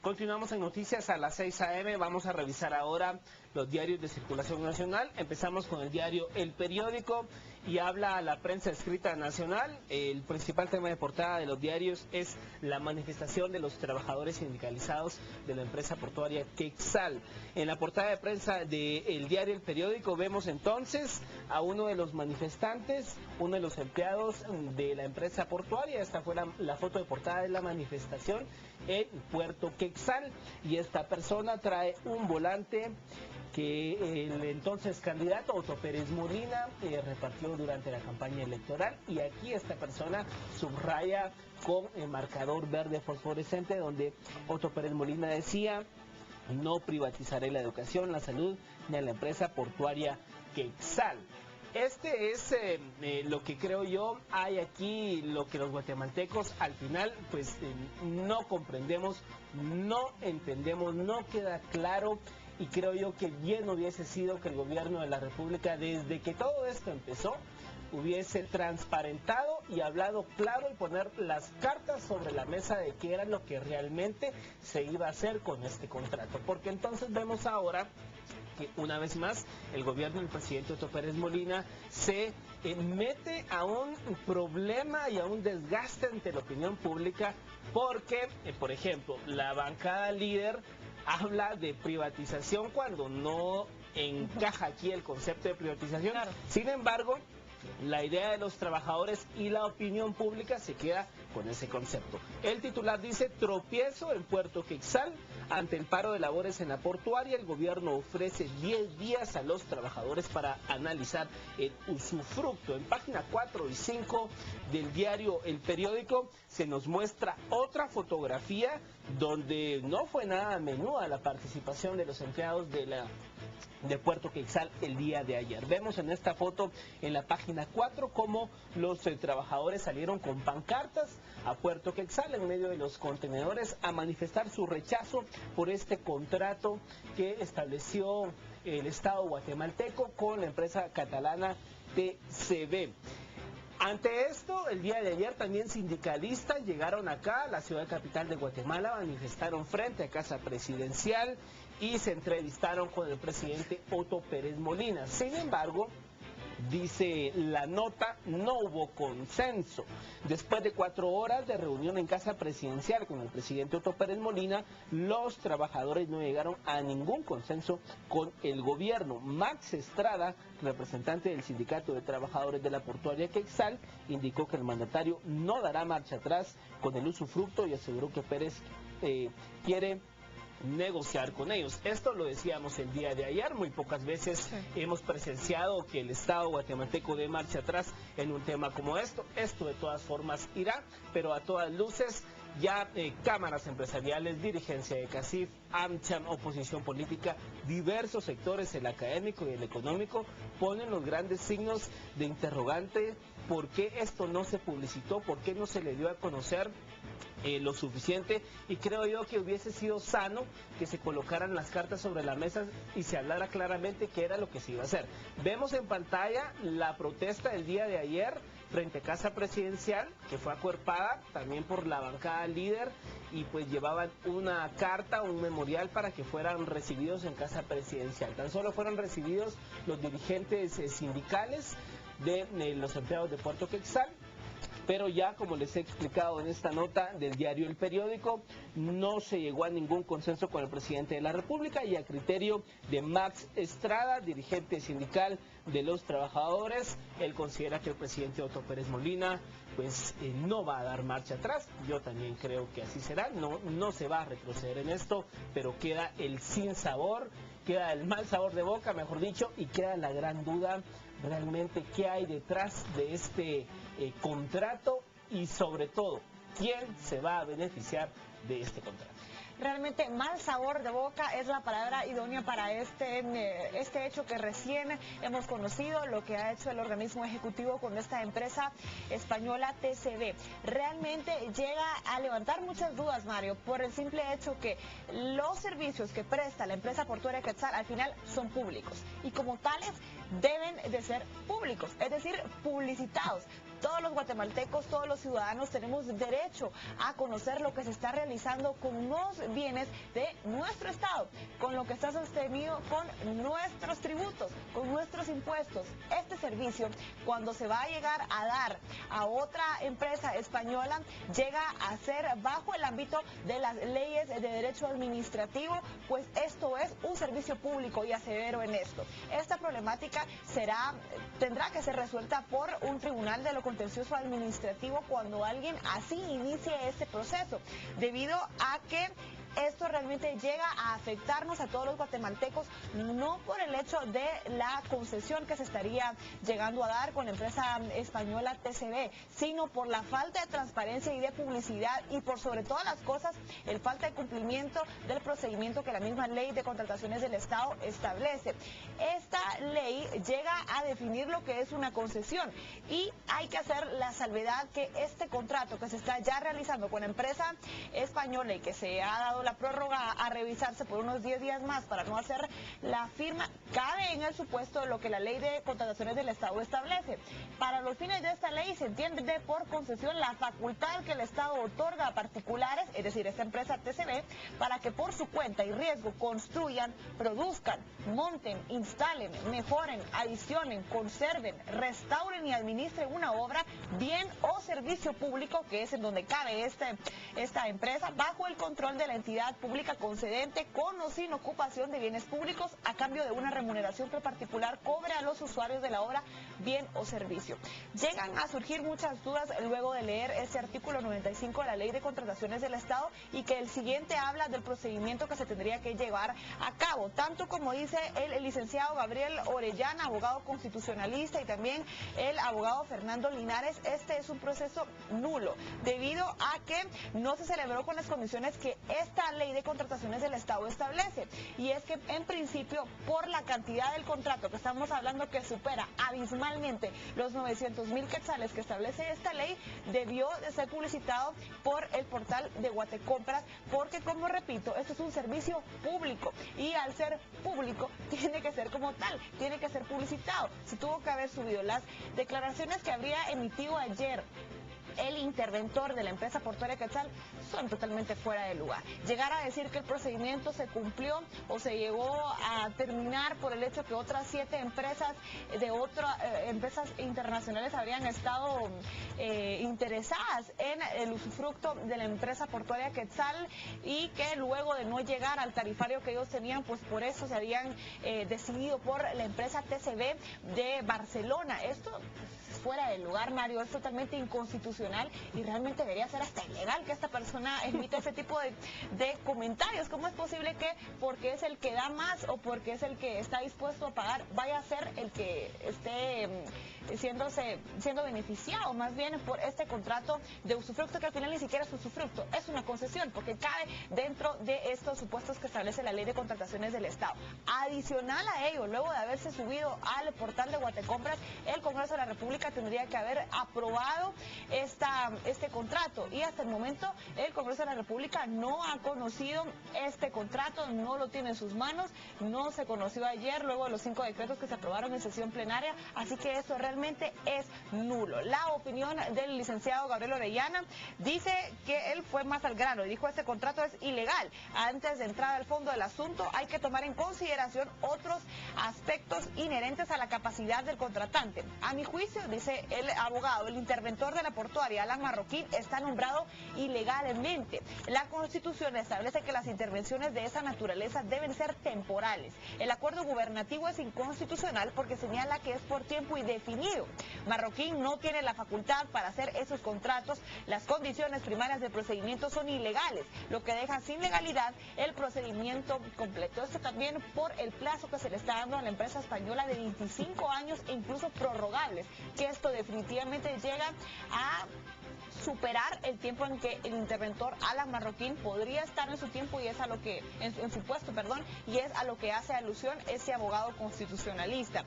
Continuamos en Noticias a las 6 a.m. Vamos a revisar ahora los diarios de circulación nacional. Empezamos con el diario El Periódico y habla la prensa escrita nacional. El principal tema de portada de los diarios es la manifestación de los trabajadores sindicalizados de la empresa portuaria Quexal. En la portada de prensa del diario El Periódico vemos entonces a uno de los manifestantes, uno de los empleados de la empresa portuaria. Esta fue la foto de portada de la manifestación en Puerto Quexal, y esta persona trae un volante que el entonces candidato Otto Pérez Molina repartió durante la campaña electoral, y aquí esta persona subraya con el marcador verde fosforescente donde Otto Pérez Molina decía: no privatizaré la educación, la salud ni a la empresa portuaria Quexal. Este es lo que creo yo hay aquí, lo que los guatemaltecos al final pues no comprendemos, no entendemos, no queda claro, y creo yo que bien hubiese sido que el gobierno de la República, desde que todo esto empezó, hubiese transparentado y hablado claro y poner las cartas sobre la mesa de qué era lo que realmente se iba a hacer con este contrato, porque entonces vemos ahora que una vez más el gobierno del presidente Otto Pérez Molina se mete a un problema y a un desgaste ante la opinión pública, porque, por ejemplo, la bancada líder habla de privatización cuando no encaja aquí el concepto de privatización. Claro. Sin embargo, la idea de los trabajadores y la opinión pública se queda con ese concepto. El titular dice: tropiezo en Puerto Quexal ante el paro de labores en la portuaria. El gobierno ofrece 10 días a los trabajadores para analizar el usufructo. En página 4 y 5 del diario El Periódico se nos muestra otra fotografía donde no fue nada menuda la participación de los empleados de Puerto Quexal el día de ayer. Vemos en esta foto en la página 4 cómo los trabajadores salieron con pancartas a Puerto Quexal en medio de los contenedores a manifestar su rechazo por este contrato que estableció el Estado guatemalteco con la empresa catalana TCB. Ante esto, el día de ayer también sindicalistas llegaron acá a la ciudad capital de Guatemala, manifestaron frente a Casa Presidencial y se entrevistaron con el presidente Otto Pérez Molina. Sin embargo, dice la nota, no hubo consenso. Después de 4 horas de reunión en Casa Presidencial con el presidente Otto Pérez Molina, los trabajadores no llegaron a ningún consenso con el gobierno. Max Estrada, representante del Sindicato de Trabajadores de la Portuaria Quexal, indicó que el mandatario no dará marcha atrás con el usufructo y aseguró que Pérez quiere negociar con ellos. Esto lo decíamos el día de ayer, muy pocas veces hemos presenciado que el Estado guatemalteco dé marcha atrás en un tema como esto. Esto de todas formas irá, pero a todas luces ya cámaras empresariales, dirigencia de CACIF, AmCham, oposición política, diversos sectores, el académico y el económico, ponen los grandes signos de interrogante. ¿Por qué esto no se publicitó? ¿Por qué no se le dio a conocer lo suficiente? Y creo yo que hubiese sido sano que se colocaran las cartas sobre la mesa y se hablara claramente qué era lo que se iba a hacer. Vemos en pantalla la protesta del día de ayer frente a Casa Presidencial, que fue acuerpada también por la bancada líder, y pues llevaban una carta, un memorial para que fueran recibidos en Casa Presidencial. Tan solo fueron recibidos los dirigentes sindicales de los empleados de Puerto Quexal, pero ya, como les he explicado en esta nota del diario El Periódico, no se llegó a ningún consenso con el presidente de la República, y a criterio de Max Estrada, dirigente sindical de los trabajadores, él considera que el presidente Otto Pérez Molina pues no va a dar marcha atrás. Yo también creo que así será, no se va a retroceder en esto, pero queda el sinsabor, queda el mal sabor de boca, mejor dicho, y queda la gran duda realmente qué hay detrás de este contrato, y sobre todo, quién se va a beneficiar de este contrato. Realmente mal sabor de boca es la palabra idónea para este hecho que recién hemos conocido, lo que ha hecho el organismo ejecutivo con esta empresa española TCB. Realmente llega a levantar muchas dudas, Mario, por el simple hecho que los servicios que presta la empresa portuaria Quexal al final son públicos, y como tales deben de ser públicos, es decir, publicitados. Todos los guatemaltecos, todos los ciudadanos tenemos derecho a conocer lo que se está realizando con los bienes de nuestro Estado, con lo que está sostenido con nuestros tributos, con nuestros impuestos. Este servicio, cuando se va a llegar a dar a otra empresa española, llega a ser bajo el ámbito de las leyes de derecho administrativo, pues esto es un servicio público y asevero en esto. Esta problemática tendrá que ser resuelta por un tribunal de lo contencioso administrativo cuando alguien así inicie este proceso, debido a que esto realmente llega a afectarnos a todos los guatemaltecos, no por el hecho de la concesión que se estaría llegando a dar con la empresa española TCB, sino por la falta de transparencia y de publicidad y por sobre todas las cosas, el falta de cumplimiento del procedimiento que la misma ley de contrataciones del Estado establece. Esta ley llega a definir lo que es una concesión y hay que hacer la salvedad que este contrato que se está ya realizando con la empresa española y que se ha dado la prórroga a revisarse por unos 10 días más para no hacer la firma, cabe en el supuesto de lo que la ley de contrataciones del Estado establece. Para los fines de esta ley se entiende por concesión la facultad que el Estado otorga a particulares, es decir, esta empresa TCB, para que por su cuenta y riesgo construyan, produzcan, monten, instalen, mejoren, adicionen, conserven, restauren y administren una obra, bien o servicio público, que es en donde cabe esta empresa, bajo el control de la entidad pública concedente, con o sin ocupación de bienes públicos, a cambio de una remuneración que el particular cobre a los usuarios de la obra, bien o servicio. Llegan a surgir muchas dudas luego de leer este artículo 95 de la Ley de Contrataciones del Estado, y que el siguiente habla del procedimiento que se tendría que llevar a cabo, tanto como dice el licenciado Gabriel Orellana, abogado constitucionalista, y también el abogado Fernando Linares. Este es un proceso nulo, debido a que no se celebró con las condiciones que esta Ley de Contrataciones del Estado establece, y es que en principio, por la cantidad del contrato que estamos hablando, que supera abismalmente los 900,000 quetzales que establece esta ley, debió de ser publicitado por el portal de Guatecompras, porque, como repito, esto es un servicio público y al ser público tiene que ser como tal, tiene que ser publicitado. Se tuvo que haber subido las declaraciones que habría emitido ayer el interventor de la empresa portuaria Quetzal son totalmente fuera de lugar. Llegar a decir que el procedimiento se cumplió o se llegó a terminar por el hecho que otras 7 empresas de otras empresas internacionales habrían estado interesadas en el usufructo de la empresa portuaria Quetzal, y que luego de no llegar al tarifario que ellos tenían, pues por eso se habían decidido por la empresa TCB de Barcelona. Esto fuera del lugar, Mario, es totalmente inconstitucional y realmente debería ser hasta ilegal que esta persona emita ese tipo de comentarios. ¿Cómo es posible que porque es el que da más o porque es el que está dispuesto a pagar vaya a ser el que esté siendo beneficiado más bien por este contrato de usufructo, que al final ni siquiera es usufructo, es una concesión, porque cabe dentro de estos supuestos que establece la Ley de Contrataciones del Estado? Adicional a ello, luego de haberse subido al portal de Guatecompras, el Congreso de la República tendría que haber aprobado este contrato, y hasta el momento el Congreso de la República no ha conocido este contrato, no lo tiene en sus manos, no se conoció ayer luego de los 5 decretos que se aprobaron en sesión plenaria, así que esto realmente es nulo. La opinión del licenciado Gabriel Orellana dice que él fue más al grano y dijo: este contrato es ilegal. Antes de entrar al fondo del asunto hay que tomar en consideración otros aspectos inherentes a la capacidad del contratante. A mi juicio, dice el abogado, el interventor de la portuaria, Alan Marroquín, está nombrado ilegalmente. La Constitución establece que las intervenciones de esa naturaleza deben ser temporales. El acuerdo gubernativo es inconstitucional porque señala que es por tiempo indefinido. Marroquín no tiene la facultad para hacer esos contratos. Las condiciones primarias del procedimiento son ilegales, lo que deja sin legalidad el procedimiento completo. Esto también por el plazo que se le está dando a la empresa española de 25 años e incluso prorrogables, que esto definitivamente llega a superar el tiempo en que el interventor Alan Marroquín podría estar en su tiempo y es a lo que, en su puesto, perdón, y es a lo que hace alusión ese abogado constitucionalista.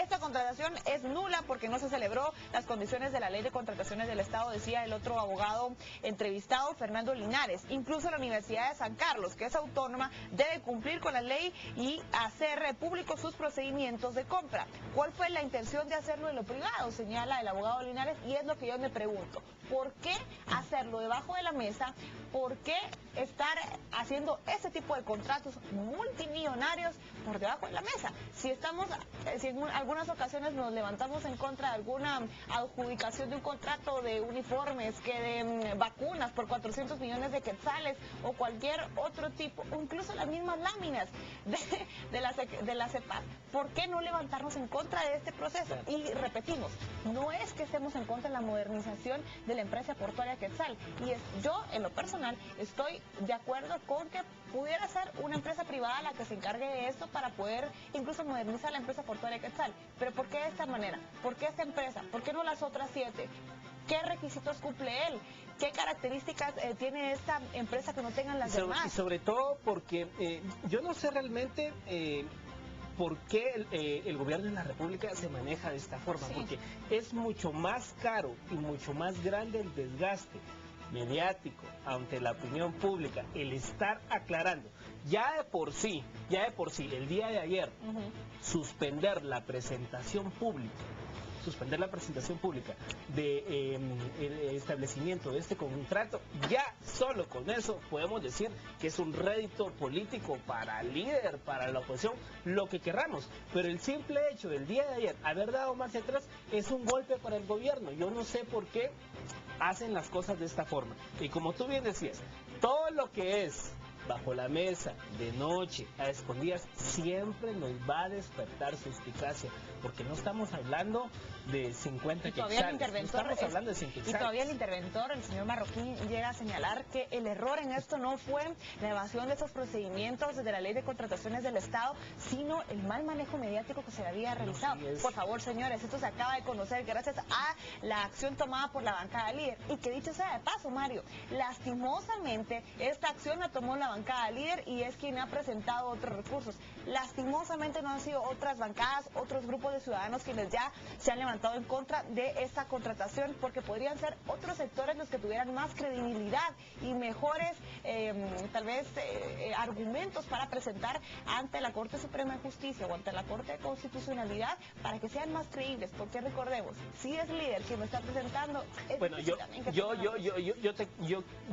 Esta contratación es nula porque no se celebró las condiciones de la Ley de Contrataciones del Estado, decía el otro abogado entrevistado, Fernando Linares. Incluso la Universidad de San Carlos, que es autónoma, debe cumplir con la ley y hacer públicos sus procedimientos de compra. ¿Cuál fue la intención de hacerlo en lo privado? Señala el abogado Linares, y es lo que yo me pregunto. ¿Por qué hacerlo debajo de la mesa? ¿Por qué estar haciendo ese tipo de contratos multimillonarios por debajo de la mesa? Si en algunas ocasiones nos levantamos en contra de alguna adjudicación de un contrato de uniformes, que de vacunas por 400 millones de quetzales o cualquier otro tipo, o incluso las mismas láminas de la CEPAS, ¿por qué no levantarnos en contra de este proceso? Y repetimos, no es que estemos en contra de la modernización de la empresa portuaria Quetzal, y yo en lo personal estoy de acuerdo con que pudiera ser una empresa privada la que se encargue de esto para poder incluso modernizar la empresa portuaria Quetzal. Pero ¿por qué de esta manera? ¿Por qué esta empresa? ¿Por qué no las otras 7? ¿Qué requisitos cumple él? ¿Qué características tiene esta empresa que no tengan las demás? Y sobre todo porque yo no sé realmente por qué el gobierno de la República se maneja de esta forma, sí. Porque es mucho más caro y mucho más grande el desgaste mediático ante la opinión pública, el estar aclarando. Ya de por sí, el día de ayer, suspender la presentación pública de el establecimiento de este contrato, ya solo con eso podemos decir que es un rédito político para el líder, para la oposición, lo que querramos, pero el simple hecho del día de ayer haber dado marcha atrás es un golpe para el gobierno. Yo no sé por qué hacen las cosas de esta forma, y como tú bien decías, todo lo que es bajo la mesa, de noche, a escondidas, siempre nos va a despertar suspicacia, porque no estamos hablando de 50 quetzales, no estamos hablando de 100 quetzales. Y todavía el interventor, el señor Marroquín, llega a señalar que el error en esto no fue la evasión de esos procedimientos de la Ley de Contrataciones del Estado, sino el mal manejo mediático que se le había realizado. Por favor, señores, esto se acaba de conocer gracias a la acción tomada por la bancada líder, y que dicho sea de paso, Mario, lastimosamente esta acción la tomó la bancada líder y es quien ha presentado otros recursos. Lastimosamente no han sido otras bancadas, otros grupos de ciudadanos quienes ya se han levantado en contra de esta contratación, porque podrían ser otros sectores los que tuvieran más credibilidad y mejores tal vez argumentos para presentar ante la Corte Suprema de Justicia o ante la Corte de Constitucionalidad para que sean más creíbles, porque recordemos, si es líder quien lo está presentando, bueno,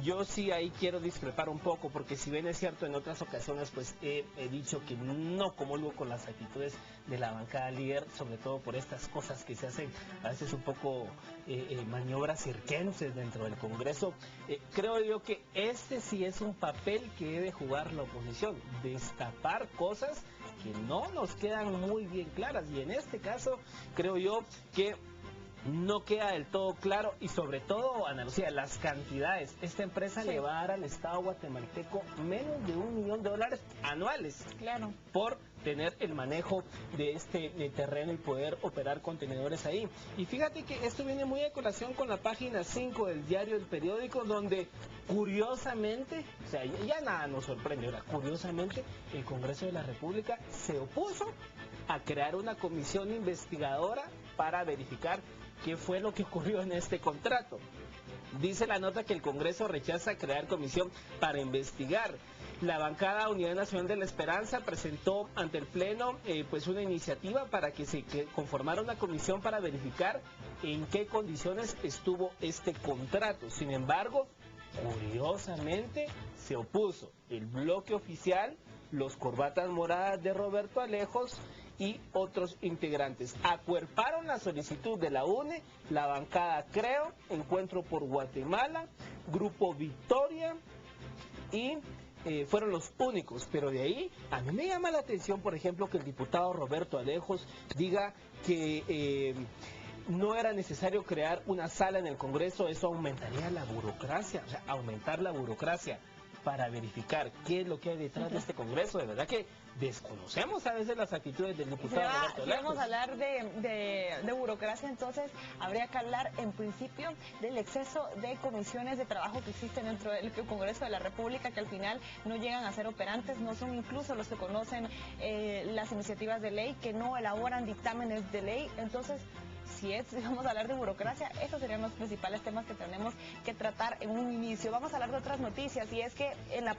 yo sí ahí quiero discrepar un poco, porque si bien es cierto, en otras ocasiones pues he dicho que no comulgo con las actitudes de la bancada líder, sobre todo por estas cosas que se hacen a veces un poco maniobras circenses dentro del Congreso. Creo yo que este sí es un papel que debe jugar la oposición, destapar cosas que no nos quedan muy bien claras, y en este caso creo yo que no queda del todo claro, y sobre todo, Ana Lucía, las cantidades. Esta empresa le va a dar al Estado guatemalteco menos de $1 millón anuales, claro, por tener el manejo de este terreno y poder operar contenedores ahí. Y fíjate que esto viene muy a colación con la página 5 del diario El Periódico, donde curiosamente, o sea, ya nada nos sorprende, ahora curiosamente el Congreso de la República se opuso a crear una comisión investigadora para verificar qué fue lo que ocurrió en este contrato. Dice la nota que el Congreso rechaza crear comisión para investigar. La bancada Unidad Nacional de la Esperanza presentó ante el Pleno pues una iniciativa para que se conformara una comisión para verificar en qué condiciones estuvo este contrato. Sin embargo, curiosamente se opuso el bloque oficial, los corbatas moradas de Roberto Alejos y otros integrantes. Acuerparon la solicitud de la UNE, la bancada Creo, Encuentro por Guatemala, Grupo Victoria, y fueron los únicos. Pero de ahí, a mí me llama la atención, por ejemplo, que el diputado Roberto Alejos diga que no era necesario crear una sala en el Congreso, eso aumentaría la burocracia, o sea, aumentar la burocracia. para verificar qué es lo que hay detrás de este Congreso. De verdad que desconocemos a veces las actitudes del diputado Roberto Si Lemos. vamos a hablar de burocracia, entonces habría que hablar en principio del exceso de comisiones de trabajo que existen dentro del Congreso de la República, que al final no llegan a ser operantes, no son incluso los que conocen las iniciativas de ley, que no elaboran dictámenes de ley. Entonces, si vamos a hablar de burocracia, estos serían los principales temas que tenemos que tratar en un inicio. Vamos a hablar de otras noticias, y es que en la página